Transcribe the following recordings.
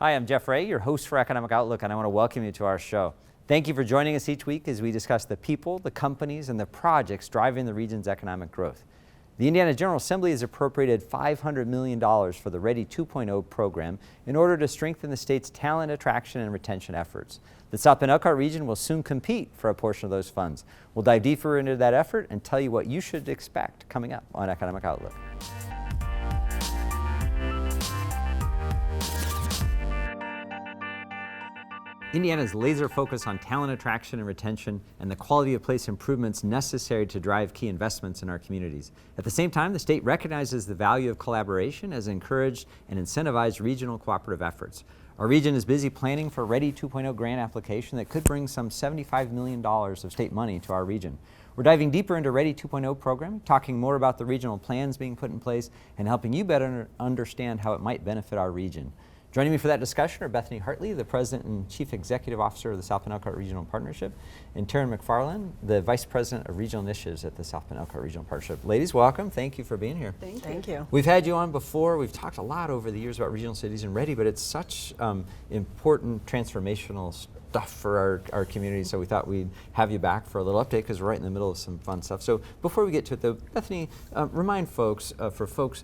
Hi, I'm Jeff Ray, your host for Economic Outlook, and I want to welcome you to our show. Thank you for joining us each week as we discuss the people, the companies, and the projects driving the region's economic growth. The Indiana General Assembly has appropriated $500 million for the Ready 2.0 program in order to strengthen the state's talent attraction and retention efforts. The South Bend Elkhart region will soon compete for a portion of those funds. We'll dive deeper into that effort and tell you what you should expect coming up on Economic Outlook. Indiana's laser focus on talent attraction and retention and the quality of place improvements necessary to drive key investments in our communities. At the same time, the state recognizes the value of collaboration as encouraged and incentivized regional cooperative efforts. Our region is busy planning for a Ready 2.0 grant application that could bring some $75 million of state money to our region. We're diving deeper into Ready 2.0 program, talking more about the regional plans being put in place and helping you better understand how it might benefit our region. Joining me for that discussion are Bethany Hartley, the President and Chief Executive Officer of the South Bend Elkhart Regional Partnership, and Taryn McFarland, the Vice President of Regional Initiatives at the South Bend Elkhart Regional Partnership. Ladies, welcome. Thank you for being here. Thank you. We've had you on before. We've talked a lot over the years about regional cities and Ready, but it's such important transformational stuff for our community, so we thought we'd have you back for a little update because we're right in the middle of some fun stuff. So before we get to it though, Bethany, remind folks, for folks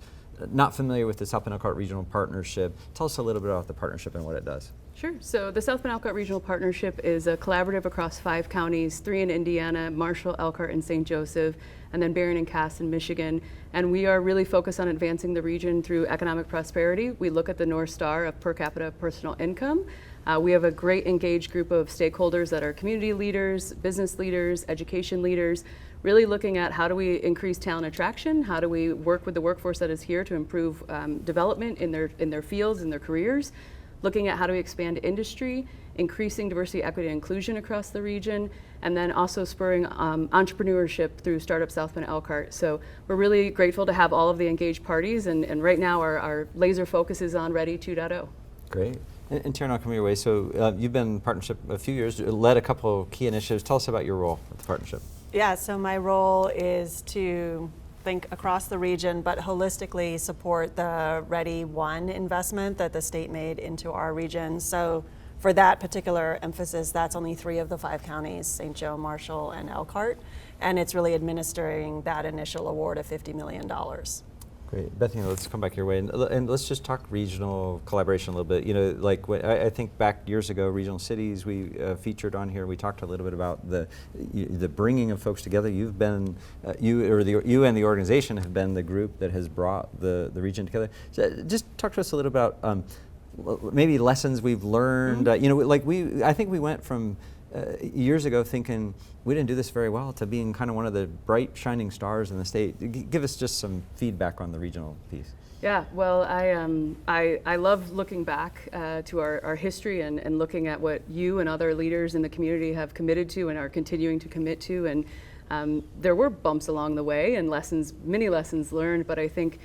not familiar with the South Bend Elkhart Regional Partnership, tell us a little bit about the partnership and what it does. Sure. So the South Bend Elkhart Regional Partnership is a collaborative across 5 counties, 3 in Indiana, Marshall, Elkhart, and St. Joseph, and then Barron and Cass in Michigan. And we are really focused on advancing the region through economic prosperity. We look at the North Star of per capita personal income. We have a great engaged group of stakeholders that are community leaders, business leaders, education leaders, really looking at how do we increase talent attraction, how do we work with the workforce that is here to improve development in their fields and their careers, looking at how do we expand industry, increasing diversity, equity, and inclusion across the region, and then also spurring entrepreneurship through Startup South Bend Elkhart. So we're really grateful to have all of the engaged parties, and right now our laser focus is on Ready 2.0. Great. And Taryn, I'll come your way. So you've been in partnership a few years, led a couple of key initiatives. Tell us about your role with the partnership. Yeah, so my role is to think across the region, but holistically support the Ready 1 investment that the state made into our region. So for that particular emphasis, that's only 3 of the 5 counties, St. Joe, Marshall, and Elkhart. And it's really administering that initial award of $50 million. Great. Bethany, let's come back your way and let's just talk regional collaboration a little bit. You know, like I think back years ago, regional cities we featured on here. We talked a little bit about the bringing of folks together. You've been you and the organization have been the group that has brought the region together. So just talk to us a little about maybe lessons we've learned. You know, like I think we went from years ago thinking we didn't do this very well to being kind of one of the bright shining stars in the state. Give us just some feedback on the regional piece. Yeah, well, I love looking back to our history and looking at what you and other leaders in the community have committed to and are continuing to commit to. And there were bumps along the way and many lessons learned, but I think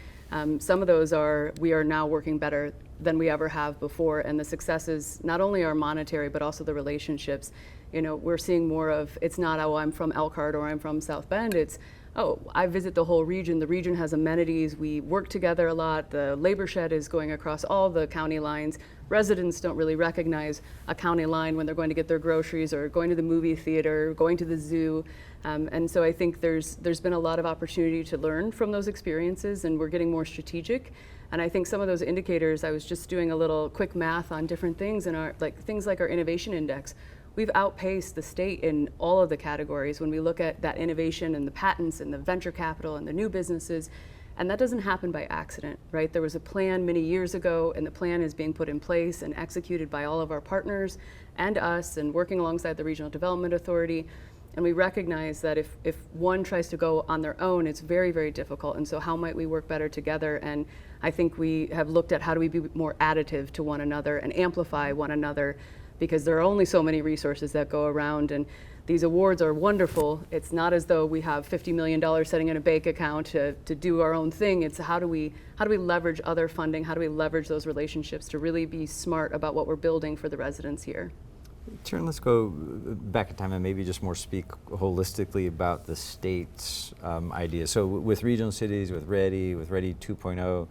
some of those we are now working better than we ever have before, and the successes not only are monetary but also the relationships. You know, we're seeing more of, it's not, oh, I'm from Elkhart or I'm from South Bend, it's, oh, I visit the whole region, the region has amenities, we work together a lot, the labor shed is going across all the county lines. Residents don't really recognize a county line when they're going to get their groceries or going to the movie theater, going to the zoo. And so I think there's been a lot of opportunity to learn from those experiences, and we're getting more strategic. And I think some of those indicators, I was just doing a little quick math on different things, and things like our innovation index. We've outpaced the state in all of the categories when we look at that innovation and the patents and the venture capital and the new businesses. And that doesn't happen by accident, right? There was a plan many years ago, and the plan is being put in place and executed by all of our partners and us, and working alongside the Regional Development Authority. And we recognize that if one tries to go on their own, it's very, very difficult. And so how might we work better together? And I think we have looked at how do we be more additive to one another and amplify one another, because there are only so many resources that go around. And these awards are wonderful. It's not as though we have $50 million sitting in a bank account to do our own thing. It's how do we leverage other funding? How do we leverage those relationships to really be smart about what we're building for the residents here? Taryn, let's go back in time and maybe just more speak holistically about the state's idea. So with regional cities, with Ready 2.0,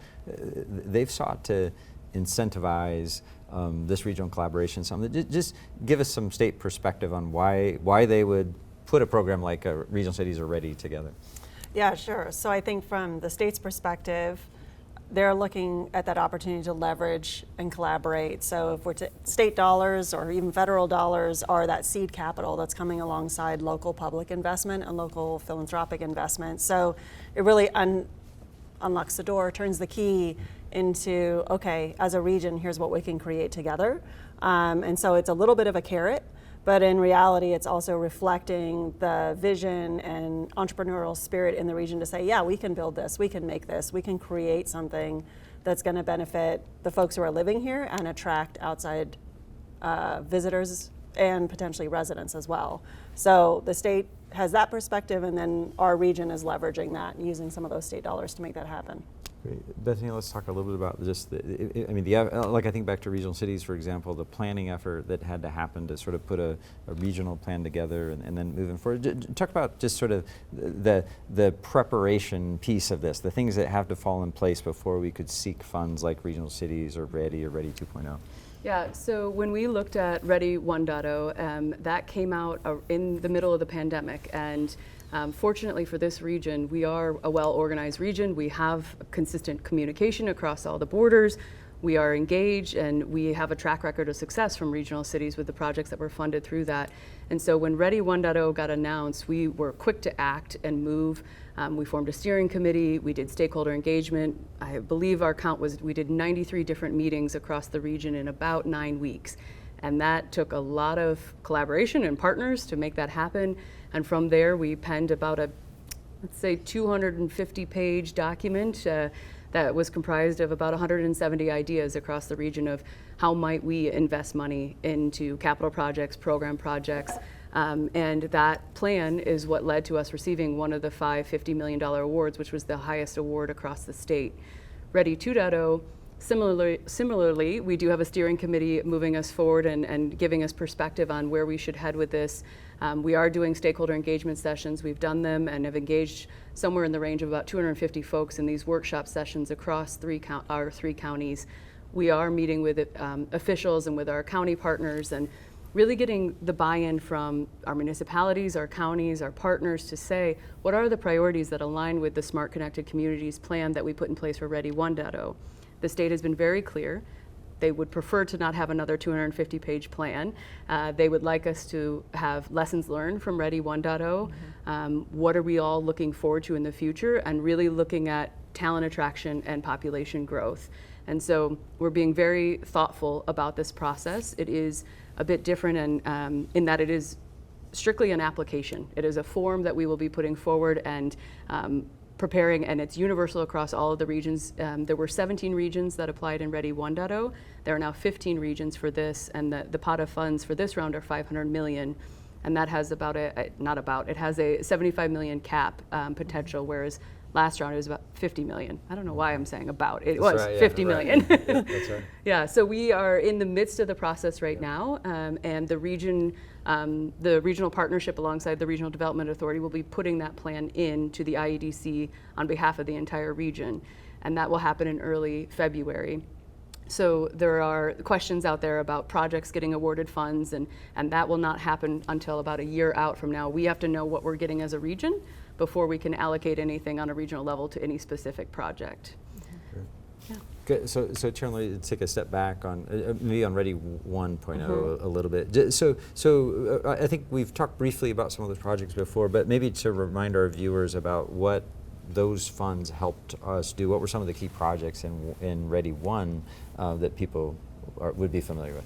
they've sought to incentivize this regional collaboration? Just give us some state perspective on why they would put a program like Regional Cities Are Ready together. Yeah, sure. So I think from the state's perspective, they're looking at that opportunity to leverage and collaborate. So if we're state dollars or even federal dollars are that seed capital that's coming alongside local public investment and local philanthropic investment. So it really unlocks the door, turns the key into, okay, as a region, here's what we can create together. And so it's a little bit of a carrot, but in reality, it's also reflecting the vision and entrepreneurial spirit in the region to say, yeah, we can build this, we can make this, we can create something that's going to benefit the folks who are living here and attract outside visitors and potentially residents as well. So the state has that perspective, and then our region is leveraging that and using some of those state dollars to make that happen. Great. Bethany, let's talk a little bit about just like I think back to Regional Cities, for example, the planning effort that had to happen to sort of put a regional plan together and then moving forward. Talk about just sort of the preparation piece of this, the things that have to fall in place before we could seek funds like Regional Cities or Ready 2.0. Yeah, so when we looked at Ready 1.0, that came out in the middle of the pandemic, and fortunately for this region, we are a well-organized region. We have consistent communication across all the borders. We are engaged, and we have a track record of success from regional cities with the projects that were funded through that. And so when Ready 1.0 got announced, we were quick to act and move. We formed a steering committee. We did stakeholder engagement. I believe our count was we did 93 different meetings across the region in about 9 weeks. And that took a lot of collaboration and partners to make that happen. And from there, we penned about a, let's say, 250-page document that was comprised of about 170 ideas across the region of how might we invest money into capital projects, program projects. And that plan is what led to us receiving one of the 5 $50 million awards, which was the highest award across the state. Ready 2.0, similarly, we do have a steering committee moving us forward and giving us perspective on where we should head with this. We are doing stakeholder engagement sessions. We've done them and have engaged somewhere in the range of about 250 folks in these workshop sessions across our three counties. We are meeting with officials and with our county partners and really getting the buy-in from our municipalities, our counties, our partners to say, what are the priorities that align with the Smart Connected Communities plan that we put in place for Ready 1.0? The state has been very clear. They would prefer to not have another 250-page plan. They would like us to have lessons learned from Ready 1.0. What are we all looking forward to in the future? And really looking at talent attraction and population growth. And so we're being very thoughtful about this process. It is a bit different in that it is strictly an application. It is a form that we will be putting forward and preparing, and it's universal across all of the regions. There were 17 regions that applied in Ready 1.0. There are now 15 regions for this, and the pot of funds for this round are $500 million. And that has it has a $75 million cap potential, whereas last round it was about 50 million. I don't know why I'm saying about. It was right, 50 million. Yeah, that's right. Yeah, so we are in the midst of the process right now, and the regional partnership alongside the Regional Development Authority will be putting that plan into the IEDC on behalf of the entire region, and that will happen in early February. So there are questions out there about projects getting awarded funds, and that will not happen until about a year out from now. We have to know what we're getting as a region before we can allocate anything on a regional level to any specific project. Yeah. Good. So Chair, let's take a step back on maybe on Ready 1.0 a little bit. So I think we've talked briefly about some of those projects before, but maybe to remind our viewers about what those funds helped us do. What were some of the key projects in Ready 1 that people would be familiar with?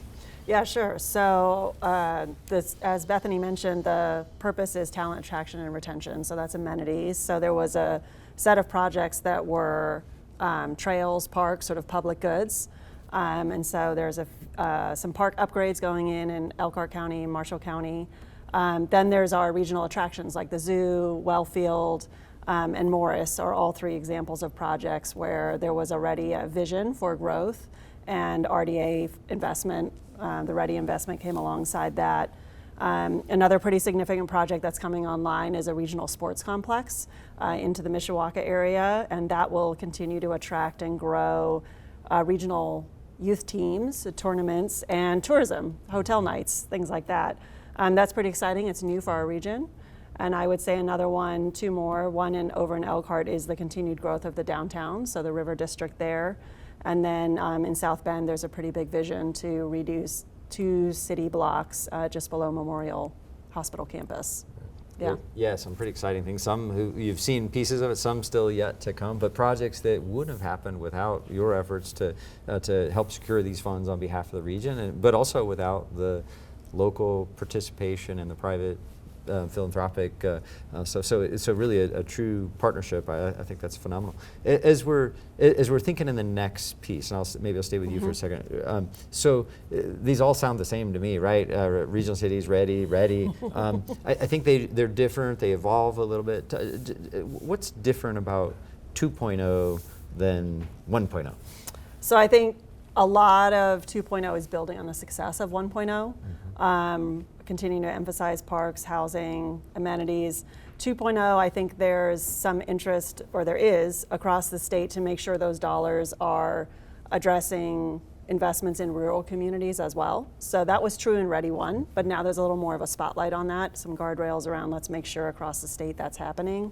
Yeah, sure. So as Bethany mentioned, the purpose is talent attraction and retention. So that's amenities. So there was a set of projects that were trails, parks, sort of public goods. And so there's some park upgrades going in Elkhart County, Marshall County. Then there's our regional attractions like the zoo, Wellfield, and Morris are all three examples of projects where there was already a vision for growth and RDA investment. The Ready investment came alongside that. Another pretty significant project that's coming online is a regional sports complex into the Mishawaka area, and that will continue to attract and grow regional youth teams, tournaments, and tourism, hotel nights, things like that. That's pretty exciting. It's new for our region. And I would say another one, two more. One over in Elkhart is the continued growth of the downtown, so the River District there. And then in South Bend, there's a pretty big vision to reduce 2 city blocks just below Memorial Hospital campus. Yeah. Yeah, some pretty exciting things. Some who you've seen pieces of it, some still yet to come, but projects that wouldn't have happened without your efforts to help secure these funds on behalf of the region, but also without the local participation and the private philanthropic stuff. So it's really a true partnership. I think that's phenomenal. As we're thinking in the next piece, and maybe I'll stay with you for a second. These all sound the same to me, right? Regional cities, ready. I think they're different. They evolve a little bit. What's different about 2.0 than 1.0? So I think a lot of 2.0 is building on the success of 1.0. Continuing to emphasize parks, housing, amenities. 2.0, I think there's some interest, or there is, across the state to make sure those dollars are addressing investments in rural communities as well. So that was true in Ready 1, but now there's a little more of a spotlight on that, some guardrails around let's make sure across the state that's happening.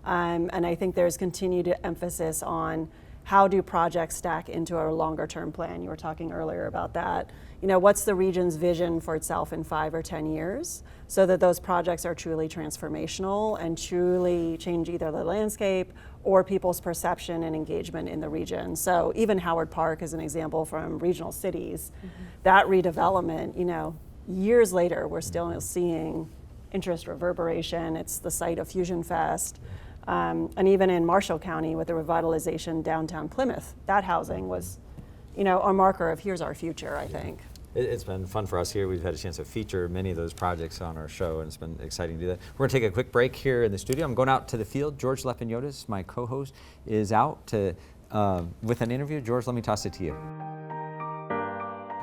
And I think there's continued emphasis on how do projects stack into our longer term plan? You were talking earlier about that. What's the region's vision for itself in 5 or 10 years so that those projects are truly transformational and truly change either the landscape or people's perception and engagement in the region. So even Howard Park is an example from regional cities. That redevelopment, years later, we're still seeing interest reverberation. It's the site of Fusion Fest. And even in Marshall County with the revitalization downtown Plymouth, that housing was, a marker of here's our future, I think. It's been fun for us here. We've had a chance to feature many of those projects on our show, and it's been exciting to do that. We're going to take a quick break here in the studio. I'm going out to the field. George Lepiniotis, my co-host, is out with an interview. George, let me toss it to you.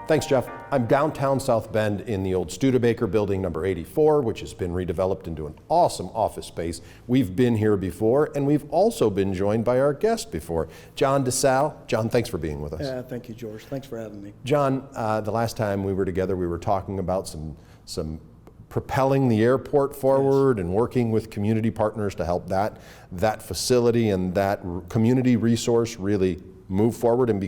Thanks, Jeff. I'm downtown South Bend in the old Studebaker building number 84, which has been redeveloped into an awesome office space. We've been here before, and we've also been joined by our guest before, John DeSalle. John, thanks for being with us. Thank you, George. Thanks for having me. John, the last time we were together, we were talking about some propelling the airport forward and working with community partners to help that facility and that community resource really move forward and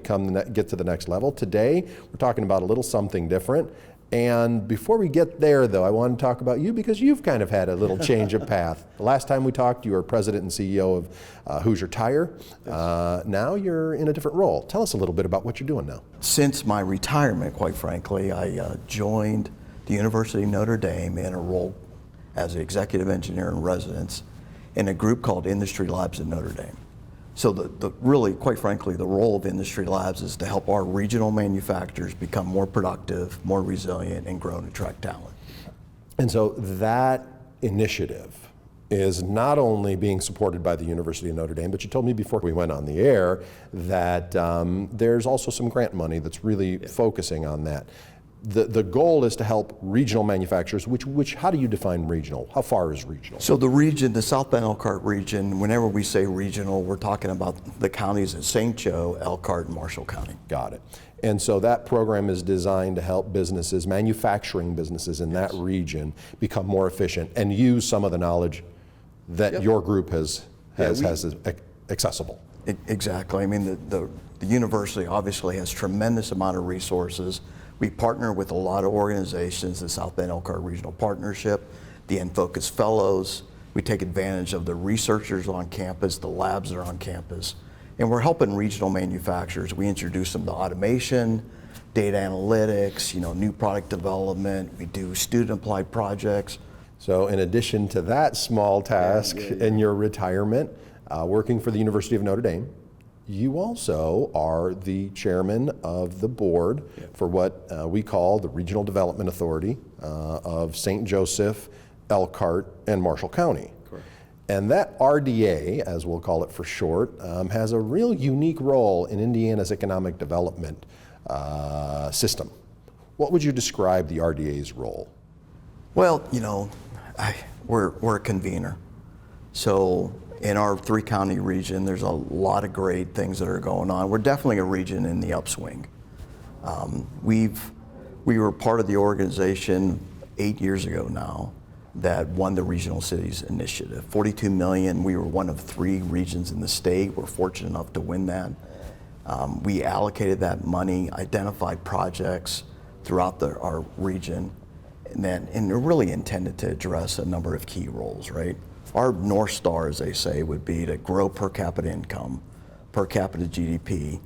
get to the next level. Today, we're talking about a little something different. And before we get there, though, I want to talk about you because you've kind of had a little change of path. The last time we talked, you were president and CEO of Hoosier Tire. Now you're in a different role. Tell us a little bit about what you're doing now. Since my retirement, quite frankly, I joined the University of Notre Dame in a role as an executive engineer in residence in a group called Industry Labs at Notre Dame. So really, quite frankly, the role of Industry Labs is to help our regional manufacturers become more productive, more resilient, and grow and attract talent. And so that initiative is not only being supported by the University of Notre Dame, but you told me before we went on the air that there's also some grant money that's really focusing on that. The goal is to help regional manufacturers, which how do you define regional? How far is regional? So the region, the South Bend Elkhart region, whenever we say regional, we're talking about the counties of St. Joe, Elkhart, and Marshall County. Got it. And so that program is designed to help businesses, manufacturing businesses in that region become more efficient and use some of the knowledge that your group has accessible. Exactly. I mean, the university obviously has tremendous amount of resources. We partner with a lot of organizations, the South Bend Elkhart Regional Partnership, the Enfocus Fellows. We take advantage of the researchers on campus, the labs that are on campus, and we're helping regional manufacturers. We introduce them to automation, data analytics, new product development. We do student applied projects. So in addition to that small task in your retirement, working for the University of Notre Dame, you also are the chairman of the board for what we call the Regional Development Authority of St. Joseph, Elkhart, and Marshall County. Correct. And that RDA, as we'll call it for short, has a real unique role in Indiana's economic development system. What would you describe the RDA's role? Well, we're a convener. So in our 3-county region, there's a lot of great things that are going on. We're definitely a region in the upswing. We were part of the organization 8 years ago now that won the Regional Cities Initiative. 42 million, we were one of 3 regions in the state. We're fortunate enough to win that. We allocated that money, identified projects throughout our region, and really intended to address a number of key roles, right? Our North Star, as they say, would be to grow per capita income, per capita GDP,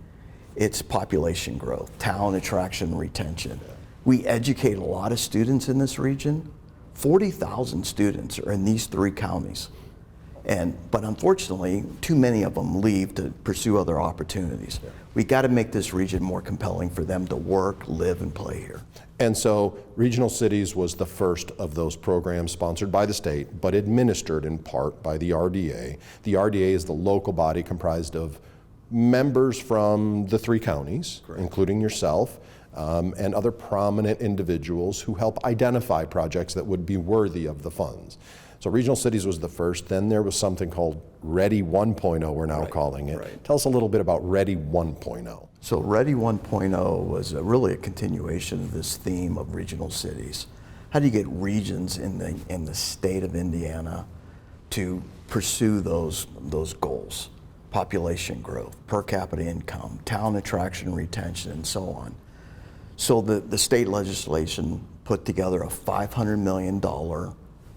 its population growth, talent attraction and retention. We educate a lot of students in this region. 40,000 students are in these 3 counties. But unfortunately, too many of them leave to pursue other opportunities. We got to make this region more compelling for them to work, live, and play here. And so Regional Cities was the first of those programs sponsored by the state, but administered in part by the RDA. The RDA is the local body comprised of members from the 3 counties, including yourself, and other prominent individuals who help identify projects that would be worthy of the funds. So Regional Cities was the first. Then there was something called Ready 1.0, we're now calling it. Right. Tell us a little bit about Ready 1.0. So Ready 1.0 was really a continuation of this theme of regional cities. How do you get regions in the state of Indiana to pursue those goals? Population growth, per capita income, talent attraction and retention, and so on. So the state legislation put together a $500 million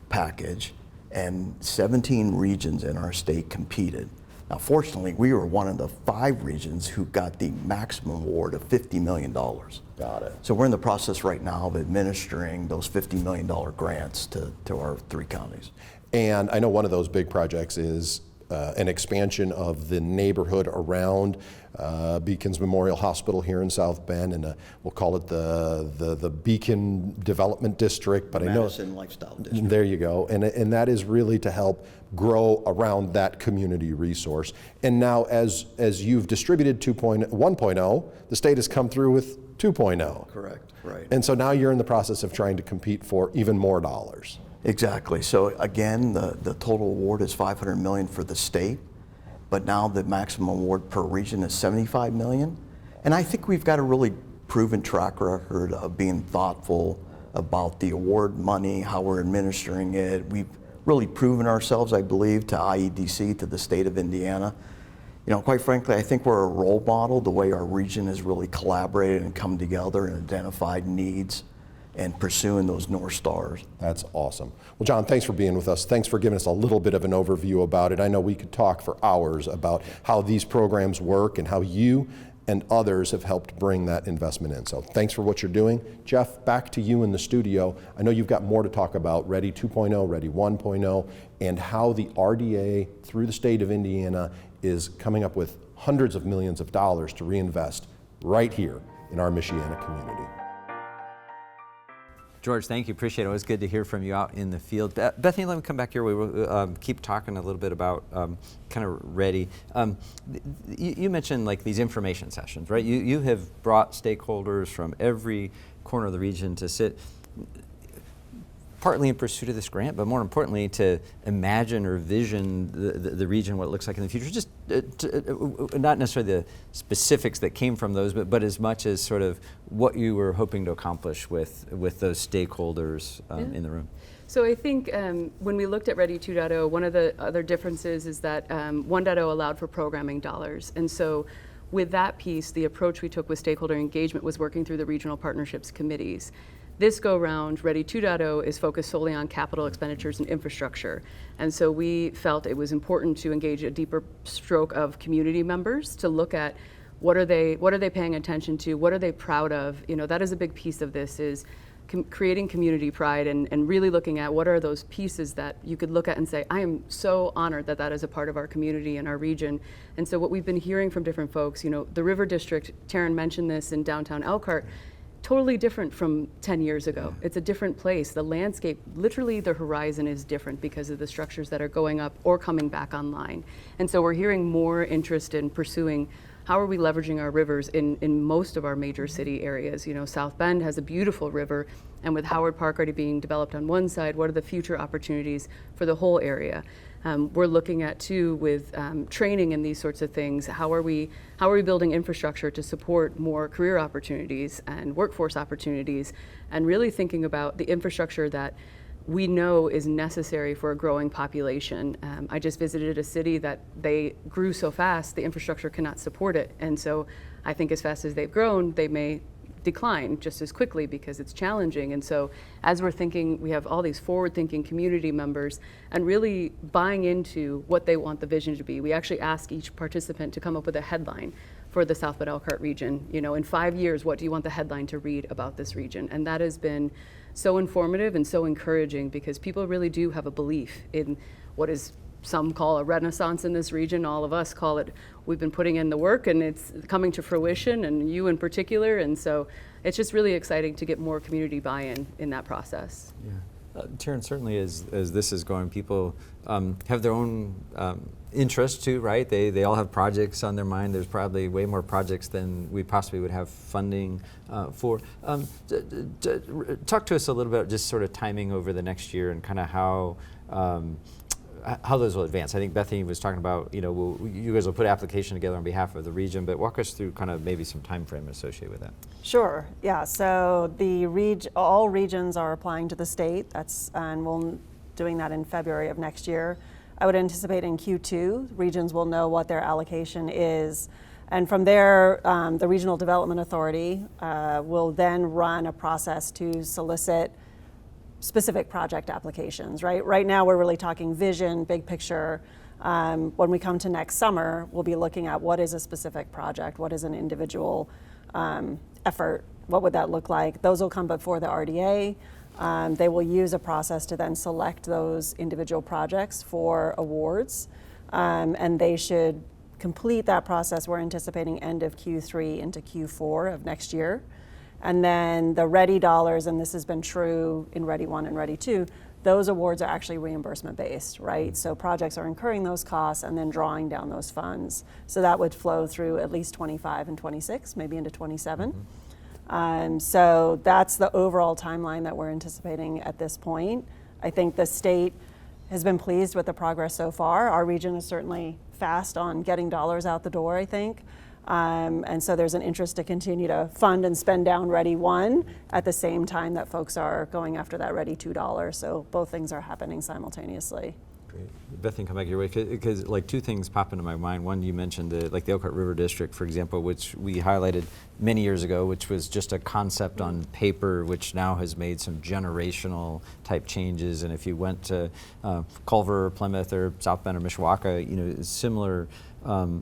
package, and 17 regions in our state competed. Now, fortunately, we were one of the 5 regions who got the maximum award of $50 million. Got it. So we're in the process right now of administering those $50 million grants to our 3 counties. And I know one of those big projects is an expansion of the neighborhood around Beacon's Memorial Hospital here in South Bend, and we'll call it the Beacon Development District. But Madison Lifestyle District. There you go, and that is really to help grow around that community resource. And now, as you've distributed 1.0, the state has come through with 2.0. Correct, right. And so now you're in the process of trying to compete for even more dollars. Exactly. So again, the total award is $500 million for the state, but now the maximum award per region is $75 million. And I think we've got a really proven track record of being thoughtful about the award money, how we're administering it. We've really proven ourselves, I believe, to IEDC, to the state of Indiana. You know, quite frankly, I think we're a role model, the way our region has really collaborated and come together and identified needs and pursuing those North Stars. That's awesome. Well, John, thanks for being with us. Thanks for giving us a little bit of an overview about it. I know we could talk for hours about how these programs work and how you and others have helped bring that investment in. So thanks for what you're doing. Jeff, back to you in the studio. I know you've got more to talk about Ready 2.0, Ready 1.0, and how the RDA through the state of Indiana is coming up with hundreds of millions of dollars to reinvest right here in our Michiana community. George, thank you. Appreciate it. It was good to hear from you out in the field. Bethany, let me come back here. We will keep talking a little bit about kind of Ready. You mentioned like these information sessions, right? You have brought stakeholders from every corner of the region to sit, partly in pursuit of this grant, but more importantly to imagine or vision the region, what it looks like in the future. Just not necessarily the specifics that came from those, but as much as sort of what you were hoping to accomplish with those stakeholders in the room. So I think when we looked at Ready 2.0, one of the other differences is that 1.0 allowed for programming dollars. And so with that piece, the approach we took with stakeholder engagement was working through the regional partnerships committees. This go-round, Ready 2.0, is focused solely on capital expenditures and infrastructure. And so we felt it was important to engage a deeper stroke of community members to look at what are they paying attention to, what are they proud of. You know, that is a big piece of this, is creating community pride and really looking at what are those pieces that you could look at and say, I am so honored that that is a part of our community and our region. And so what we've been hearing from different folks, you know, the River District, Taryn mentioned this in downtown Elkhart, totally different from 10 years ago. It's a different place. The landscape, literally the horizon is different because of the structures that are going up or coming back online. And so we're hearing more interest in pursuing how are we leveraging our rivers in most of our major city areas? You know, South Bend has a beautiful river, and with Howard Park already being developed on one side, what are the future opportunities for the whole area? We're looking at too with training and these sorts of things. How are we building infrastructure to support more career opportunities and workforce opportunities, and really thinking about the infrastructure that we know is necessary for a growing population. I just visited a city that they grew so fast, the infrastructure cannot support it. And so I think as fast as they've grown, they may decline just as quickly because it's challenging. And so as we're thinking, we have all these forward-thinking community members and really buying into what they want the vision to be. We actually ask each participant to come up with a headline for the South Bend Elkhart region. You know, in 5 years, what do you want the headline to read about this region? And that has been so informative and so encouraging because people really do have a belief in what is some call a renaissance in this region. All of us call it, we've been putting in the work and it's coming to fruition, and you in particular. And so it's just really exciting to get more community buy-in in that process. Yeah. Taryn, certainly as this is going, people have their own interests too, right? They all have projects on their mind. There's probably way more projects than we possibly would have funding for. Talk to us a little bit just sort of timing over the next year and kind of how those will advance. I think Bethany was talking about, you know, you guys will put application together on behalf of the region, but walk us through kind of maybe some time frame associated with that. Sure. Yeah. So all regions are applying to the state. And we'll doing that in February of next year. I would anticipate in Q2, regions will know what their allocation is, and from there, the Regional Development Authority will then run a process to solicit specific project applications. Right now, we're really talking vision, big picture. When we come to next summer, we'll be looking at what is a specific project, what is an individual effort, what would that look like? Those will come before the RDA. They will use a process to then select those individual projects for awards, and they should complete that process. We're anticipating end of Q3 into Q4 of next year. And then the READY dollars, and this has been true in READY 1 and READY 2, those awards are actually reimbursement based, right? So projects are incurring those costs and then drawing down those funds. So that would flow through at least 25 and 26, maybe into 27. So that's the overall timeline that we're anticipating at this point. I think the state has been pleased with the progress so far. Our region is certainly fast on getting dollars out the door, I think. And so there's an interest to continue to fund and spend down READY 1 at the same time that folks are going after that READY 2 dollar. So both things are happening simultaneously. Great. Bethany, come back your way, because like two things pop into my mind. One, you mentioned the Elkhart River District, for example, which we highlighted many years ago, which was just a concept on paper, which now has made some generational type changes. And if you went to Culver, or Plymouth, or South Bend, or Mishawaka, you know, similar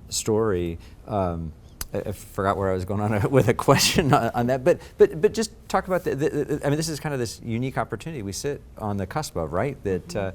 story. I forgot where I was going on with a question on that, but just talk about I mean, this is kind of this unique opportunity we sit on the cusp of, right? That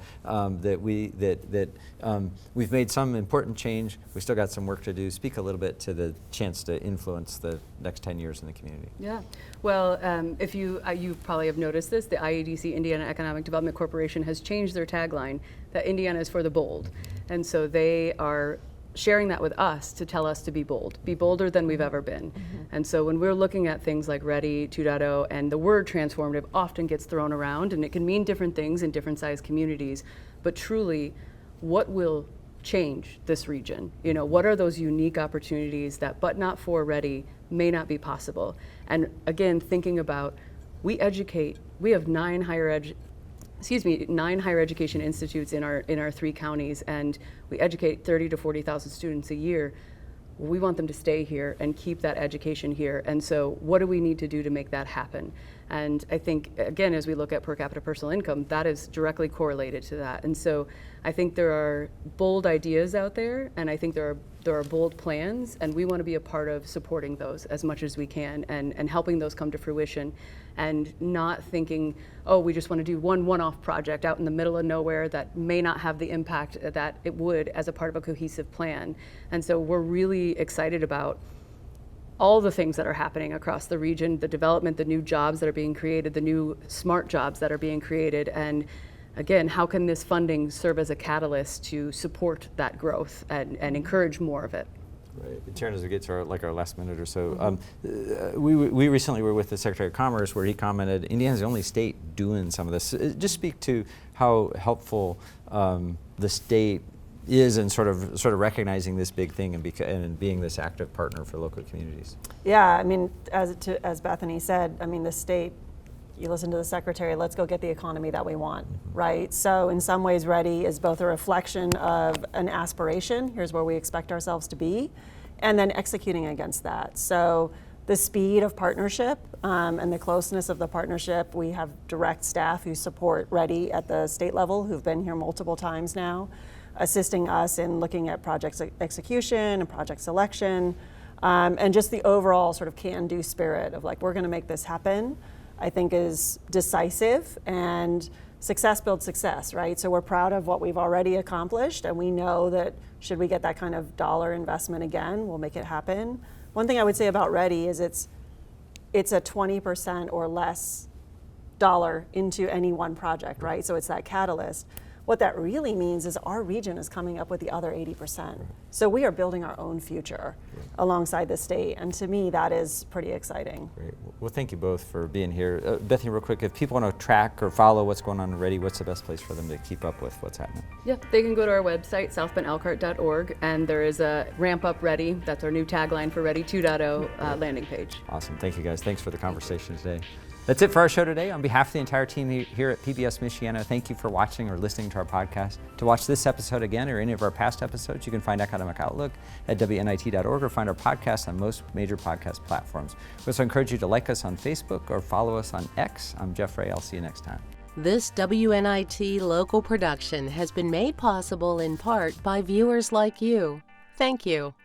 we've made some important change. We still got some work to do. Speak a little bit to the chance to influence the next 10 years in the community. Yeah, well, if you probably have noticed this, the IEDC, Indiana Economic Development Corporation, has changed their tagline that Indiana is for the bold, and so they are sharing that with us to tell us to be bold, be bolder than we've ever been. And so when we're looking at things like READY 2.0, and the word transformative often gets thrown around, and it can mean different things in different size communities, but truly, what will change this region? You know, what are those unique opportunities that, but not for READY, may not be possible? And again, thinking about, we have 9 higher education institutes in our 3 counties, and we educate 30 to 40,000 students a year. We want them to stay here and keep that education here. And so what do we need to do to make that happen? And I think, again, as we look at per capita personal income, that is directly correlated to that. And so I think there are bold ideas out there, and I think there are bold plans, and we want to be a part of supporting those as much as we can, and helping those come to fruition, and not thinking, oh, we just want to do one-off project out in the middle of nowhere that may not have the impact that it would as a part of a cohesive plan. And so we're really excited about all the things that are happening across the region, the development, the new jobs that are being created, the new smart jobs that are being created, and again, how can this funding serve as a catalyst to support that growth and encourage more of it? Right. Taryn, as we get to our last minute or so, we recently were with the Secretary of Commerce where he commented Indiana's the only state doing some of this. Just speak to how helpful the state is in sort of recognizing this big thing and being this active partner for local communities. Yeah, I mean, as Bethany said, I mean, the state, you listen to the secretary, let's go get the economy that we want, right? So in some ways, READY is both a reflection of an aspiration, here's where we expect ourselves to be, and then executing against that. So the speed of partnership and the closeness of the partnership, we have direct staff who support READY at the state level who've been here multiple times now, assisting us in looking at project execution and project selection, and just the overall sort of can-do spirit of like, we're gonna make this happen, I think is decisive, and success builds success, right? So we're proud of what we've already accomplished, and we know that should we get that kind of dollar investment again, we'll make it happen. One thing I would say about READY is it's a 20% or less dollar into any one project, right? So it's that catalyst. What that really means is our region is coming up with the other 80%. So we are building our own future alongside the state, and to me, that is pretty exciting. Great. Well, thank you both for being here. Bethany, real quick, if people want to track or follow what's going on in READY, what's the best place for them to keep up with what's happening? Yeah, they can go to our website, southbendalcart.org, and there is a Ramp Up READY, that's our new tagline for READY 2.0 landing page. Awesome. Thank you, guys. Thanks for the conversation today. That's it for our show today. On behalf of the entire team here at PBS Michiana, thank you for watching or listening to our podcast. To watch this episode again or any of our past episodes, you can find Academic Outlook at WNIT.org or find our podcast on most major podcast platforms. We also encourage you to like us on Facebook or follow us on X. I'm Jeff Ray. I'll see you next time. This WNIT local production has been made possible in part by viewers like you. Thank you.